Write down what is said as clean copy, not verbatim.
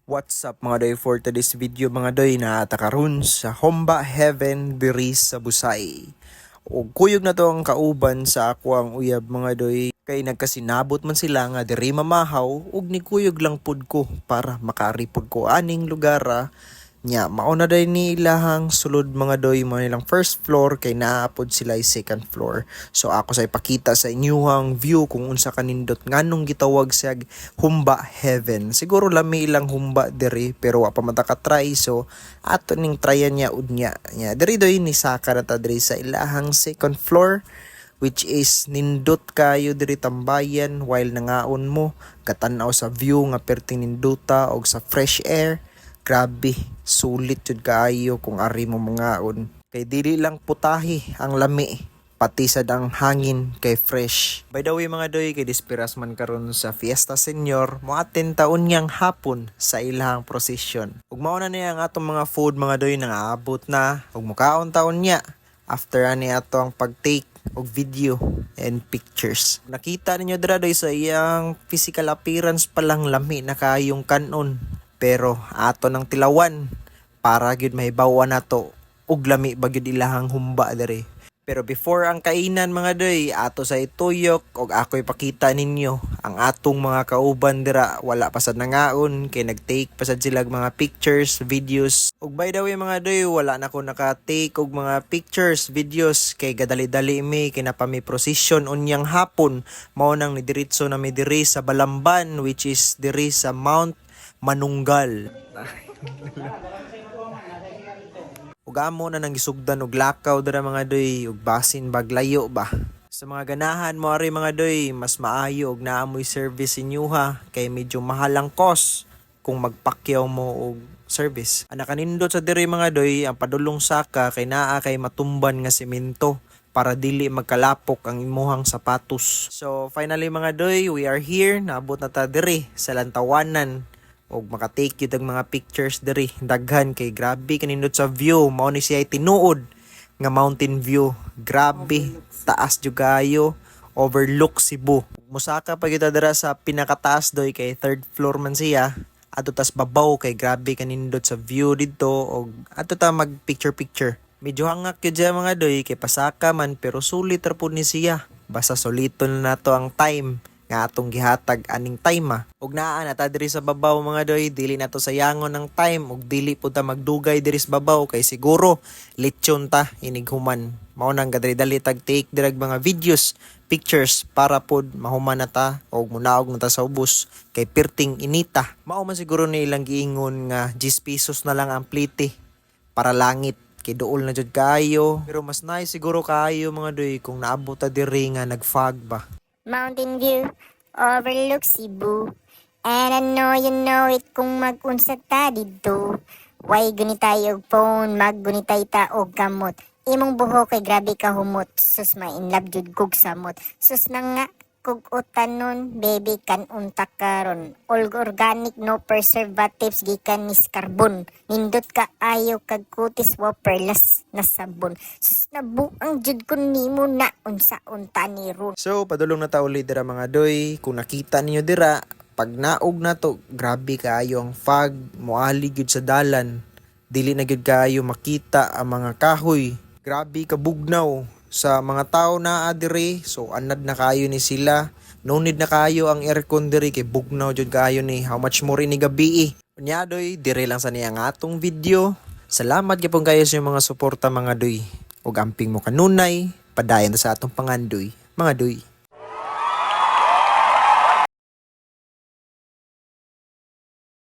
What's up mga doy, for today's video mga doy, na karon sa Humba Heaven diri sa Busay. O kuyog na to ang kauban sa ako ang uyab mga doy, kay nagkasinabot man sila nga diri mamahaw ug ni kuyog lang pud ko para makaripod ko aning lugar nya. Mauna day ni ilahang sulod mga doy, mo nilang first floor kay naapod sila ay second floor. So ako sa ipakita sa inyong view kung unsa kanindot nganong gitawag sa Humba Heaven. Siguro lami ilang humba diri pero wa pa man ta ka-try, so ato ning tryan niya udnya. Nya diri doy ni saka na ta diri sa ilahang second floor, which is nindot kayo diri tambayan while nangaon mo, katanaw sa view nga perting ninduta og sa fresh air. Grabe, sulit jud kaayo kung ari mo mangaon. Kay dili lang putahi ang lami, pati sad ang hangin kay fresh. By the way mga doy, kay dispiras man karon sa Fiesta Senior, moaten taon niyang hapon sa ilahang procession. Ug mao na niya ang atong mga food mga doy, nang aabot na ug mukaon taon niya. After ani ato ang pag-take og video and pictures. Nakita ninyo dira doy sa iyang physical appearance palang lami na kayong kanon. Pero ato nang tilawan para gyud mahibaw nato ug lami ba gyud ilahang humba diri. Pero before ang kainan mga doy, ato sa ituyok og ako ipakita ninyo ang atong mga kauban dira. Wala pa sad nangaon kay nag-take pa sad sila mga pictures, videos. Ug by the way mga doy, wala na ko naka-take og mga pictures, videos kay gadali-dali mi kinapami procession unyang hapon. Mao nang ni diretso na mi diri sa Balamban, which is diri sa Mount Manunggal. Ug amo na nang gisugdan og lakaw dira mga doy, ug basin baglayo ba. Sa mga ganahan mo ari mga doy, mas maayo og naamoy service inyo ha, kay medyo mahal ang cost kung magpakyaw mo og service. Ana kanindot sa diri mga doy, ang padulong saka kay naa kay matumban nga semento para dili magkalapok ang imuhang sapatos. So finally mga doy, we are here, naabot na ta diri sa Lantawanan og makatake yun ang mga pictures diri. Daghan kay grabe kanindot sa view. Mao ni siya tinuod nga mountain view. Grabe, taas jud kayo, overlook Cebu. Musaka pa kita dira sa pinakataas doy kay third floor man siya. Ato tas babaw kay grabe kanindot sa view dito og ato ta mag picture. Medyo hangak yun dyan mga doy kay pasaka man pero sulit ra pud ni siya. Basta suliton na to ang time nga atong gihatag aning time ug naa na ta diri sa babaw mga doy, dili na to sayangon ng time ug dili pud ta magdugay diri sa babaw kay siguro lechon ta inig human. Mao nang gadali-dali tag take dirag mga videos, pictures para pod mahuman na ta ug munaog na ta sa ubos kay perting inita. Mao man siguro ni ilang giingon nga 10 pesos na lang ang plite para langit kay duol na jud kayo. Pero mas nice siguro kayo mga doy kung naabot ta diri nga nag-fog ba. Mountain view, overlook Cebu. And I know you know it kung mag-unsa ta dito. Why gunitay og phone, maggunitay ta og kamot. Imong buhok kay grabe ka humot. Sus ma in love jud kog samot. Sus na nga kog utanon, baby kan unta karon. All organic, no preservatives gikan nis carbon. Nindot ka ayo kag kutis wa perlas na sabon. Sus nabuang jud kun nimo na unsa unta ni ron. So padulong na ta uli dira mga doy. Kung nakita ninyo dira, pag naog na to, grabe kaayo ang fog, moali gyud sa dalan. Dili na gyud kaayo makita ang mga kahoy. Grabe kabugnaw sa mga tao na adire. So anad na kayo ni sila. No need na kayo ang aircon diri kay bugnaw jud kayo ni. How much more ni gabi Unya doy, dire lang sa niya nga atong video. Salamat gyapon kayo sa mga suporta mga doy. Ug amping mo kanunay, padayon sa atong pangandoy mga doy.